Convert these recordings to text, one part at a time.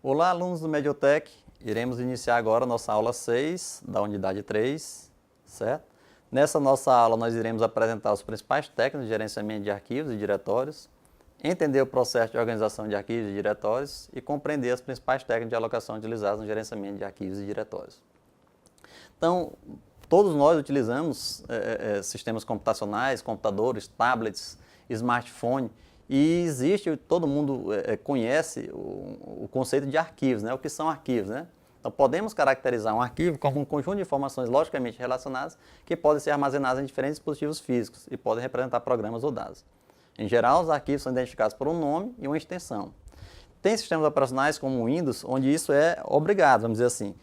Olá, alunos do Mediotech. Iremos iniciar agora a nossa aula 6 da unidade 3, certo? Nessa nossa aula nós iremos apresentar os principais técnicas de gerenciamento de arquivos e diretórios, entender o processo de organização de arquivos e diretórios e compreender as principais técnicas de alocação utilizadas no gerenciamento de arquivos e diretórios. Então, todos nós utilizamos sistemas computacionais, computadores, tablets, smartphone, e existe, todo mundo conhece o conceito de arquivos, né? O que são arquivos, né? Então, podemos caracterizar um arquivo como um conjunto de informações logicamente relacionadas que podem ser armazenadas em diferentes dispositivos físicos e podem representar programas ou dados. Em geral, os arquivos são identificados por um nome e uma extensão. Tem sistemas operacionais como o Windows, onde isso é obrigado, vamos dizer assim.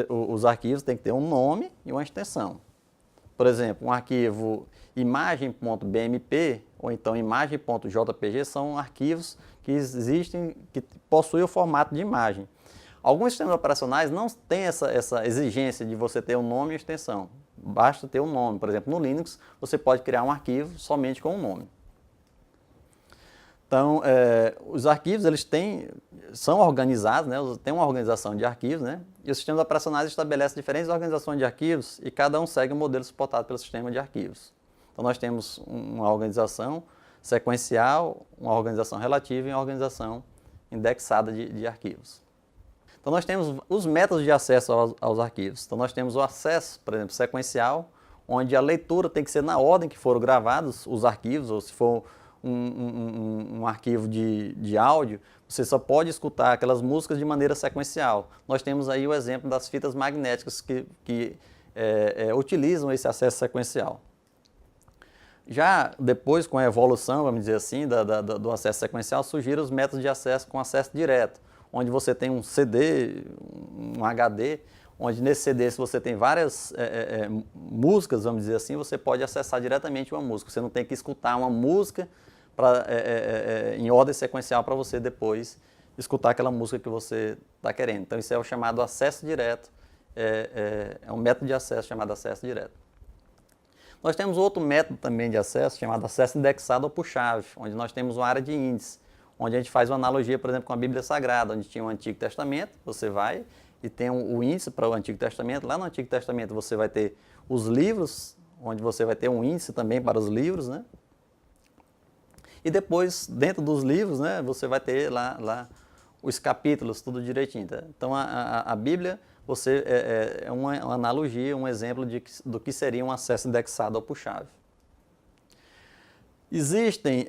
Os arquivos têm que ter um nome e uma extensão. Por exemplo, um arquivo imagem.bmp ou então imagem.jpg são arquivos que existem, que possuem o formato de imagem. Alguns sistemas operacionais não têm essa exigência de você ter um nome e extensão. Basta ter um nome. Por exemplo, no Linux, você pode criar um arquivo somente com um nome. Então, os arquivos são organizados, né? Tem uma organização de arquivos, né? E os sistemas operacionais estabelecem diferentes organizações de arquivos e cada um segue um modelo suportado pelo sistema de arquivos. Então, nós temos uma organização sequencial, uma organização relativa e uma organização indexada de arquivos. Então, nós temos os métodos de acesso aos arquivos. Então, nós temos o acesso, por exemplo, sequencial, onde a leitura tem que ser na ordem que foram gravados os arquivos, ou se for um arquivo de áudio, você só pode escutar aquelas músicas de maneira sequencial. Nós temos aí o exemplo das fitas magnéticas que utilizam esse acesso sequencial. Já depois, com a evolução, vamos dizer assim, do acesso sequencial, surgiram os métodos de acesso com acesso direto, onde você tem um CD, um HD, onde nesse CD, se você tem várias músicas, vamos dizer assim, você pode acessar diretamente uma música. Você não tem que escutar uma música em ordem sequencial para você depois escutar aquela música que você está querendo. Então, isso é o chamado acesso direto, é um método de acesso chamado acesso direto. Nós temos outro método também de acesso, chamado acesso indexado ou por chave, onde nós temos uma área de índice, onde a gente faz uma analogia, por exemplo, com a Bíblia Sagrada, onde tinha o Antigo Testamento, você vai e tem o índice para o Antigo Testamento. Lá no Antigo Testamento você vai ter os livros, onde você vai ter um índice também para os livros, né? E depois, dentro dos livros, né, você vai ter lá os capítulos, tudo direitinho. Tá? Então, a Bíblia é uma analogia, um exemplo do que seria um acesso indexado ou por chave. Existem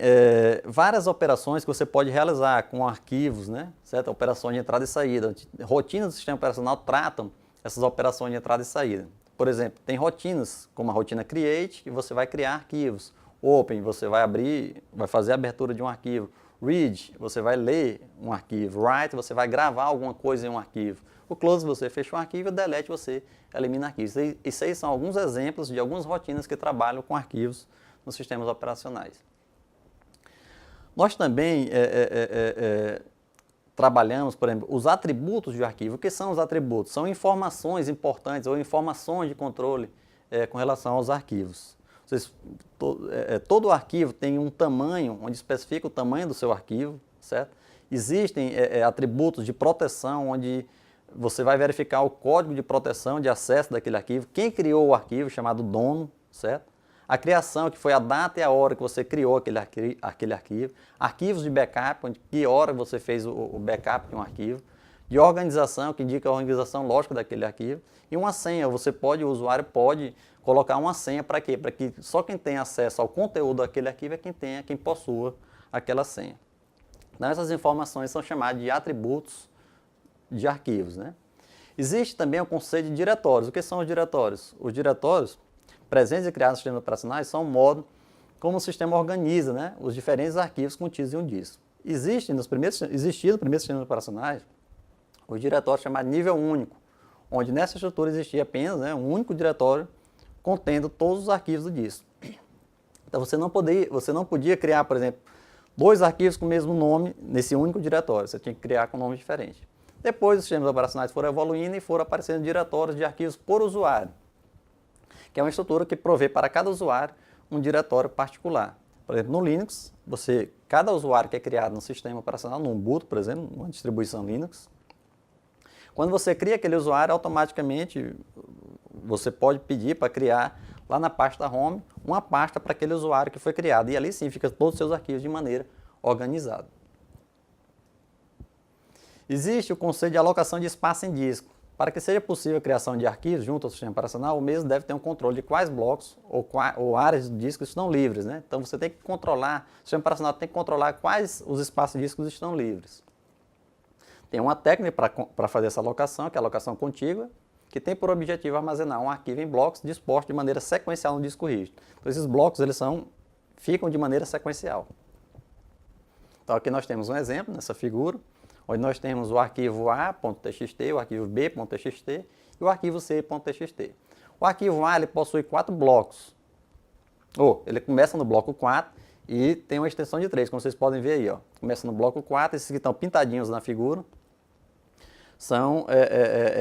várias operações que você pode realizar com arquivos, né? Certo? Operações de entrada e saída. Rotinas do sistema operacional tratam essas operações de entrada e saída. Por exemplo, tem rotinas, como a rotina Create, que você vai criar arquivos. Open, você vai fazer a abertura de um arquivo. Read, você vai ler um arquivo. Write, você vai gravar alguma coisa em um arquivo. O Close, você fecha um arquivo. E Delete, você elimina arquivos. Isso aí são alguns exemplos de algumas rotinas que trabalham com arquivos nos sistemas operacionais. Nós também trabalhamos, por exemplo, os atributos de arquivo. O que são os atributos? São informações importantes ou informações de controle com relação aos arquivos. Todo arquivo tem um tamanho, onde especifica o tamanho do seu arquivo, certo? Existem atributos de proteção, onde você vai verificar o código de proteção de acesso daquele arquivo, quem criou o arquivo, chamado dono, certo? A criação, que foi a data e a hora que você criou aquele arquivo. Arquivos de backup, onde que hora você fez o backup de um arquivo. De organização, que indica a organização lógica daquele arquivo. E uma senha, o usuário pode colocar uma senha para quê? Para que só quem tem acesso ao conteúdo daquele arquivo é quem possua aquela senha. Então, essas informações são chamadas de atributos de arquivos, né? Existe também o conceito de diretórios. O que são os diretórios? Os diretórios presentes e criados nos sistemas operacionais são o modo como o sistema organiza, né, os diferentes arquivos contidos em um disco. Existia nos primeiros sistemas operacionais o diretório chamado nível único, onde nessa estrutura existia apenas, né, um único diretório contendo todos os arquivos do disco. Então você não podia criar, por exemplo, dois arquivos com o mesmo nome nesse único diretório, você tinha que criar com nomes diferentes. Depois os sistemas operacionais foram evoluindo e foram aparecendo diretórios de arquivos por usuário, que é uma estrutura que provê para cada usuário um diretório particular. Por exemplo, no Linux, cada usuário que é criado no sistema operacional, no Ubuntu, por exemplo, numa distribuição Linux, quando você cria aquele usuário, automaticamente você pode pedir para criar lá na pasta Home uma pasta para aquele usuário que foi criado. E ali sim fica todos os seus arquivos de maneira organizada. Existe o conceito de alocação de espaço em disco. Para que seja possível a criação de arquivos junto ao sistema operacional, o mesmo deve ter um controle de quais blocos ou áreas de disco estão livres, né? Então você tem que controlar, o sistema operacional tem que controlar quais os espaços de discos estão livres. Tem uma técnica para fazer essa alocação, que é a alocação contígua, que tem por objetivo armazenar um arquivo em blocos dispostos de maneira sequencial no disco rígido. Então esses blocos ficam de maneira sequencial. Então aqui nós temos um exemplo nessa figura, onde nós temos o arquivo A.txt, o arquivo B.txt e o arquivo C.txt. O arquivo A ele possui 4 blocos. Ele começa no bloco 4 e tem uma extensão de 3, como vocês podem ver aí. Começa no bloco 4, esses que estão pintadinhos na figura são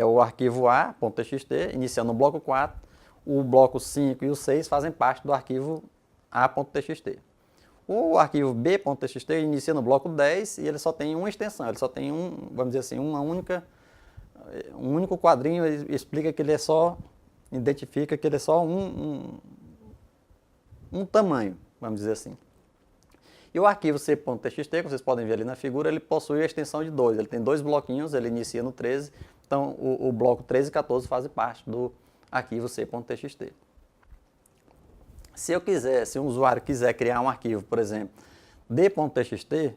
o arquivo A.txt, iniciando no bloco 4. O bloco 5 e o 6 fazem parte do arquivo A.txt. O arquivo B.txt inicia no bloco 10 e ele só tem uma extensão, ele só tem vamos dizer assim, um único quadrinho, ele explica que ele é só, identifica que ele é só um tamanho, vamos dizer assim. E o arquivo C.txt, como vocês podem ver ali na figura, ele possui a extensão de 2, ele tem 2 bloquinhos, ele inicia no 13, então o bloco 13 e 14 fazem parte do arquivo C.txt. Se um usuário quiser criar um arquivo, por exemplo, D.txt,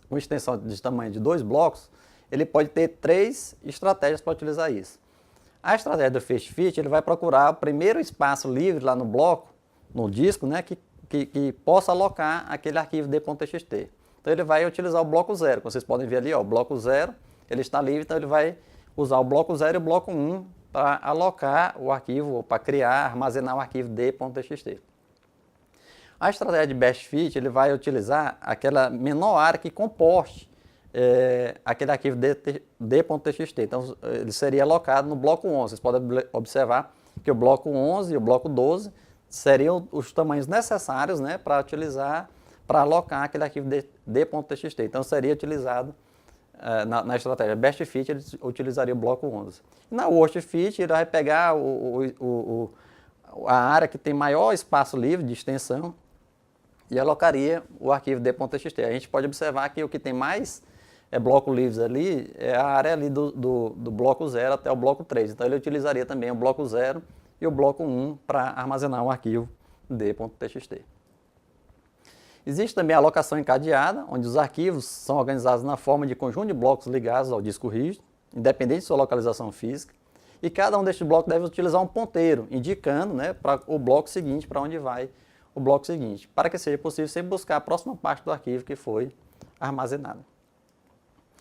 com extensão de tamanho de 2 blocos, ele pode ter 3 estratégias para utilizar isso. A estratégia do First Fit, ele vai procurar o primeiro espaço livre lá no bloco, no disco, né, que possa alocar aquele arquivo D.txt. Então ele vai utilizar o bloco 0, como vocês podem ver ali, o bloco 0, ele está livre, então ele vai usar o bloco 0 e o bloco 1 para alocar o arquivo, ou para criar, armazenar o arquivo D.txt. A estratégia de Best Fit, ele vai utilizar aquela menor área que comporte aquele arquivo D.txt. Então, ele seria alocado no bloco 11. Vocês podem observar que o bloco 11 e o bloco 12 seriam os tamanhos necessários, né, para alocar aquele arquivo D.txt. Então, seria utilizado na estratégia Best Fit, ele utilizaria o bloco 11. E na Worst Fit, ele vai pegar a área que tem maior espaço livre de extensão e alocaria o arquivo D.txt. A gente pode observar que o que tem mais bloco livres ali é a área ali do bloco 0 até o bloco 3. Então ele utilizaria também o bloco 0 e o bloco 1 para armazenar o arquivo D.txt. Existe também a alocação encadeada, onde os arquivos são organizados na forma de conjunto de blocos ligados ao disco rígido, independente de sua localização física, e cada um destes blocos deve utilizar um ponteiro, indicando, né, para o bloco seguinte, para onde vai o bloco seguinte, para que seja possível sempre buscar a próxima parte do arquivo que foi armazenada.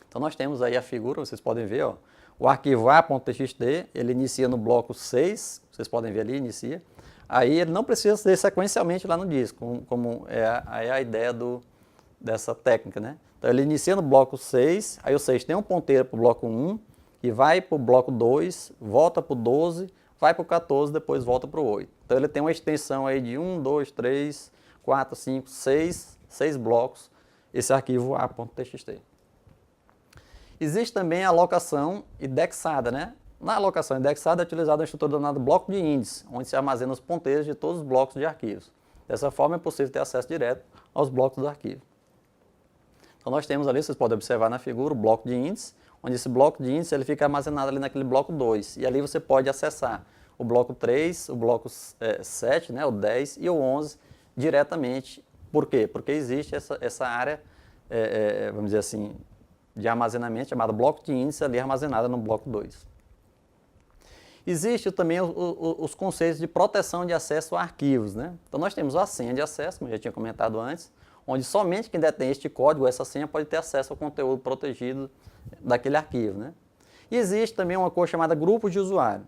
Então nós temos aí a figura, vocês podem ver, o arquivo A.txt, ele inicia no bloco 6, vocês podem ver ali, inicia. Aí ele não precisa ser sequencialmente lá no disco, como é a ideia dessa técnica, né? Então ele inicia no bloco 6, aí o 6 tem um ponteiro para o bloco 1, e vai para o bloco 2, volta para o 12, vai para o 14, depois volta para o 8. Então ele tem uma extensão aí de 1, 2, 3, 4, 5, 6 blocos, esse arquivo A.txt. Existe também a alocação indexada, né? Na alocação indexada é utilizada a estrutura denominada bloco de índice, onde se armazena os ponteiros de todos os blocos de arquivos. Dessa forma é possível ter acesso direto aos blocos do arquivo. Então nós temos ali, vocês podem observar na figura, o bloco de índice, onde esse bloco de índice ele fica armazenado ali naquele bloco 2. E ali você pode acessar o bloco 3, o bloco 7, né, o 10 e o 11 diretamente. Por quê? Porque existe essa área, vamos dizer assim, de armazenamento chamada bloco de índice ali armazenada no bloco 2. Existem também os conceitos de proteção de acesso a arquivos, né? Então nós temos a senha de acesso, como eu já tinha comentado antes, onde somente quem detém este código, essa senha, pode ter acesso ao conteúdo protegido daquele arquivo, né? E existe também uma coisa chamada grupos de usuário.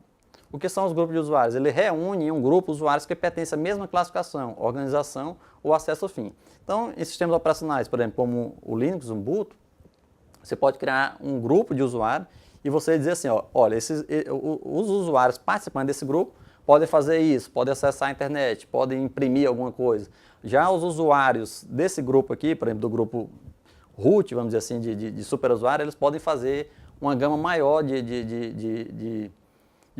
O que são os grupos de usuários? Ele reúne em um grupo usuários que pertencem à mesma classificação, organização ou acesso ao fim. Então, em sistemas operacionais, por exemplo, como o Linux, o Ubuntu, você pode criar um grupo de usuários e você dizer assim, olha, os usuários participando desse grupo podem fazer isso, podem acessar a internet, podem imprimir alguma coisa. Já os usuários desse grupo aqui, por exemplo, do grupo root, vamos dizer assim, de superusuário, eles podem fazer uma gama maior de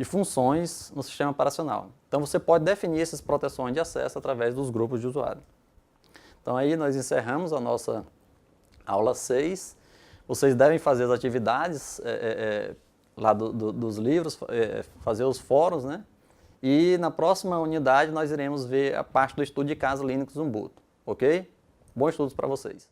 funções no sistema operacional. Então você pode definir essas proteções de acesso através dos grupos de usuário. Então aí nós encerramos a nossa aula 6. Vocês devem fazer as atividades lá dos livros, fazer os fóruns, né? E na próxima unidade nós iremos ver a parte do estudo de caso Linux Ubuntu, ok? Bons estudos para vocês!